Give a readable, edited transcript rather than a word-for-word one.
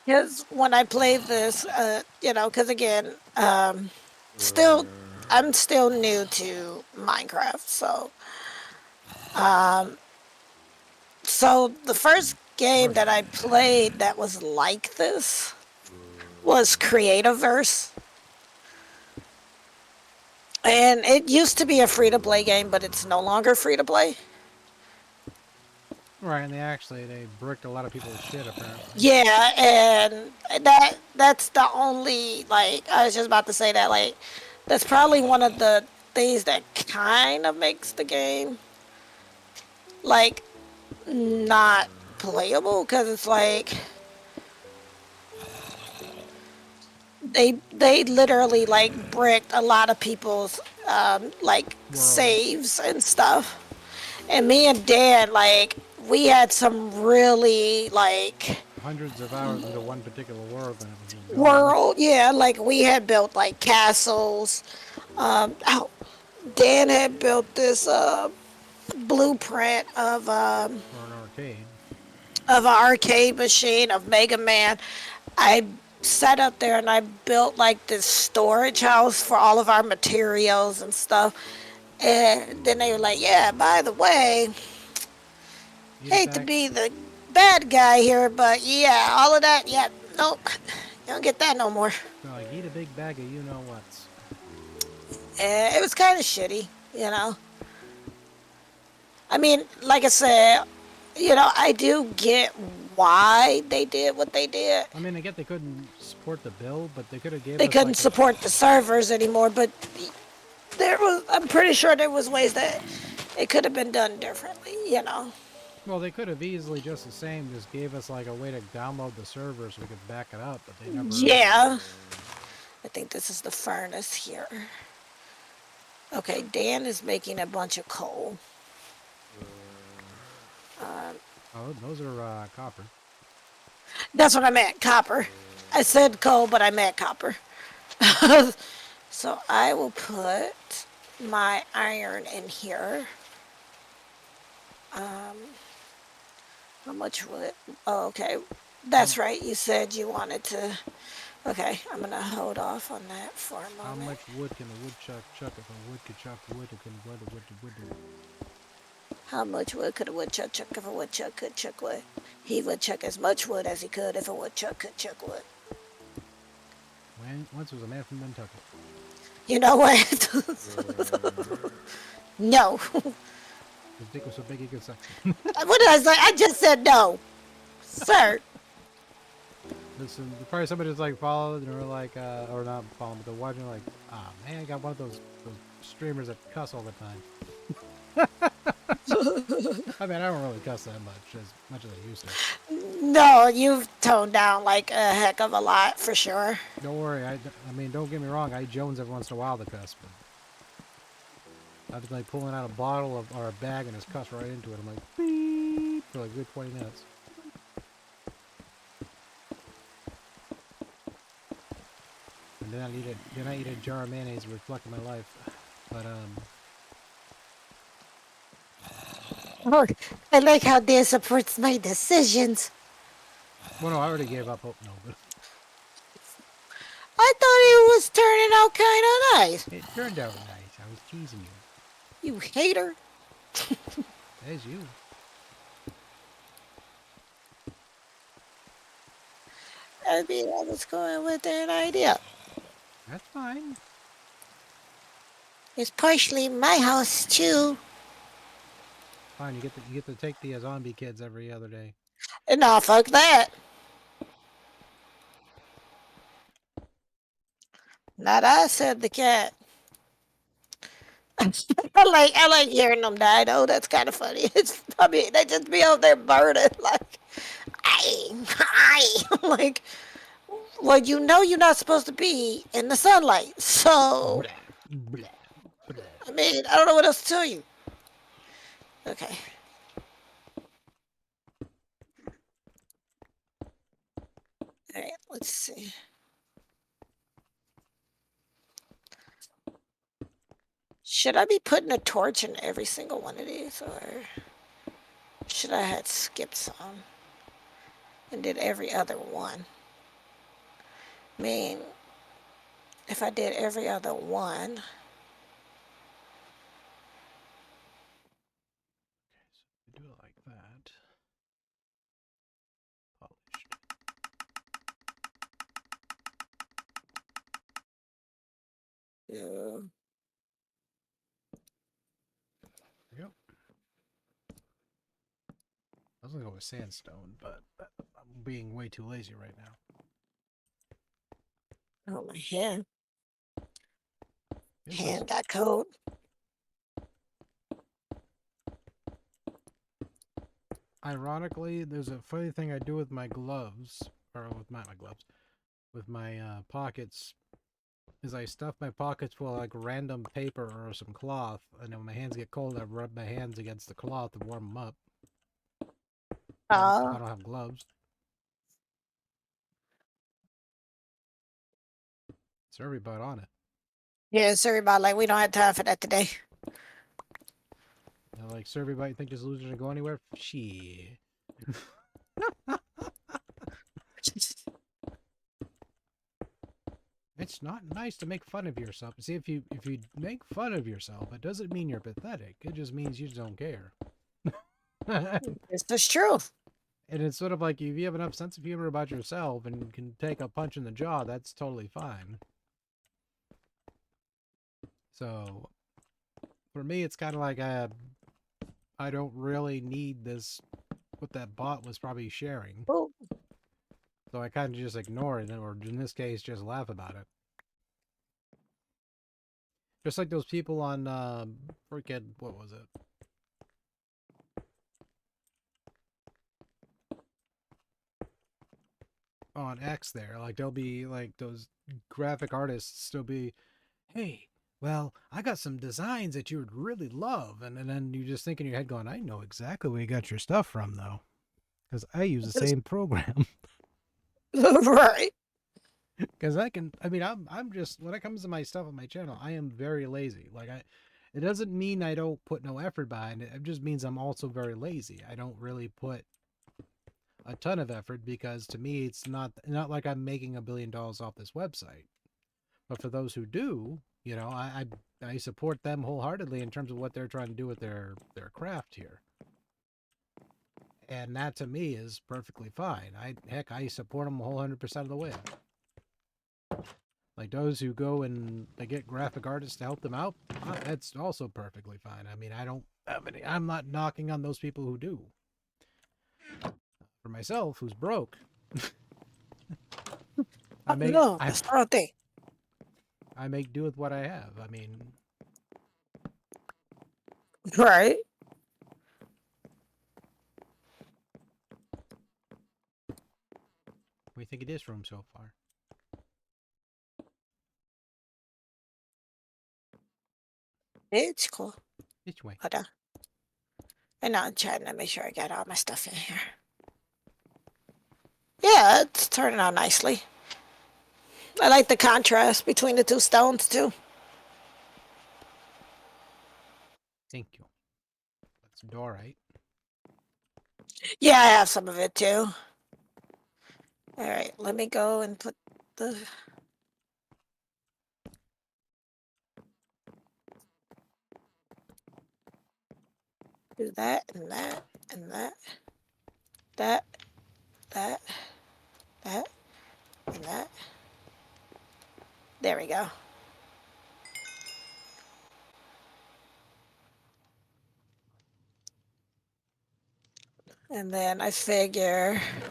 Because when I played this, because again, still, I'm still new to Minecraft, um, so the first game that I played that was like this was Creativeverse. And it used to be a free to play game, but it's no longer free to play. Right, and they bricked a lot of people's shit apparently. Yeah, and that's the only like I was just about to say that like that's probably one of the things that kind of makes the game like not playable because it's like they literally like bricked a lot of people's like Worlds. saves and stuff. And me and Dan like we had some really like Hundreds of hours into one particular world and it was just gone. world, yeah, like we had built like castles. Oh, Dan had built this blueprint For an arcade. of an arcade machine of Mega Man. I sat up there and I built like this storage house for all of our materials and stuff. And then they were like, "Yeah, by the way, Eat a hate to bag. be the bad guy here, but yeah, all of that, yeah, nope, you don't get that no more." They're like, eat a big bag of you know what's. And it was kind of shitty, you know. I mean, like I said, I do get why they did what they did. I mean, I get they couldn't support the bill, but they could have gave They us couldn't like a. support the servers anymore, but I'm pretty sure there was ways that it could have been done differently. Well, they could have easily just the same, just gave us like a way to download the server so we could back it up, but they never. Yeah. I think this is the furnace here. Okay, Dan is making a bunch of coal. Um, Oh, those are copper. that's what I meant, copper. I said coal, but I meant copper. So I will put my iron in here. Um, how much wood? Oh, okay. How, That's right. You said you wanted to. Okay, I'm gonna hold off on that for a how moment. much wood can a woodchuck chuck if a wood could chuck wood? It can wood. How much wood could a woodchuck chuck if a woodchuck could chuck wood? He would chuck as much wood as he could if a woodchuck could chuck wood. When once was a man from Kentucky. You know what? No. His dick was so big he could suck. What did I say? I just said no, sir. Listen, probably somebody just like followed and were like, or not following, but they're watching like, ah man, I got one of those streamers that cuss all the time. I mean, I don't really cuss that much as I used to. No, you've toned down like a heck of a lot for sure. Don't worry, I mean, don't get me wrong, I Jones every once in a while to cuss, but I'd be like pulling out a bottle of or a bag and just cuss right into it. I'm like, beep, for like a good 20 minutes. And then I eat a jar of mayonnaise to reflect my life. But Oh, I like how Dan supports my decisions. well, no, I already gave up hope. No, but I thought it was turning out kind of nice. it turned out nice. I was teasing you. You hater. There's you. I mean, I was going with an idea. That's fine. It's partially my house too. Fine. You get to take the zombie kids every other day. And nah, fuck that. Not I said the cat. I like hearing them die though. That's kind of funny. I mean they just be out there burning like, I like. Well, you're not supposed to be in the sunlight. So Blah, blah, blah. I mean I don't know what else to tell you. Okay. All right. Let's see. Should I be putting a torch in every single one of these, or should I have skipped some and did every other one? I mean, if I did every other one, Okay, so we do it like that. Polished. yeah. There we go. I was gonna go with sandstone, but I'm being way too lazy right now. Oh, my hand. This is Hand got cold. ironically, there's a funny thing I do with my gloves, or with my gloves, with my pockets, is I stuff my pockets full of like random paper or some cloth, and then when my hands get cold, I rub my hands against the cloth to warm them up. If I Oh, don't have gloves, so everybody on it. yeah, sorry about like we don't have time for that today. You know, like, so everybody think this loser's gonna go anywhere? Shit. It's not nice to make fun of yourself. See, if you make fun of yourself, it doesn't mean you're pathetic. It just means you just don't care. And It's the truth. it's sort of like if you have enough sense of humor about yourself and can take a punch in the jaw, that's totally fine. So for me, it's kind of like I don't really need this. What that bot was probably sharing, Oh, so I kind of just ignore it, or in this case, just laugh about it. Just like those people on freaking what was it? On X there. Like there'll be like those graphic artists still be, hey, well, I got some designs that you would really love, and then you just think in your head going, I know exactly where you got your stuff from though, because I use the same program. right. Because I mean, I'm just when it comes to my stuff on my channel, I am very lazy. Like it doesn't mean I don't put no effort behind it. It just means I'm also very lazy. I don't really put a ton of effort because to me it's not like I'm making $1 billion off this website. But for those who do, you know, I support them wholeheartedly in terms of what they're trying to do with their craft here. And that to me is perfectly fine. I support them 100% of the way. Like those who go and they get graphic artists to help them out, that's also perfectly fine. I mean, I don't have any, I'm not knocking on those people who do. For myself, who's broke, I make No, I that's the wrong thing. I make do with what I have. I mean, Right. what do you think it is from so far? It's cool. Which way? Hold on. And now I'm trying to make sure I got all my stuff in here. Yeah, it's turning out nicely. I like the contrast between the two stones too. Thank you. That's Dorite. Yeah, I have some of it too. All right, let me go and put the. Do that and that and that, that, that, that, and that. There we go. And then I figure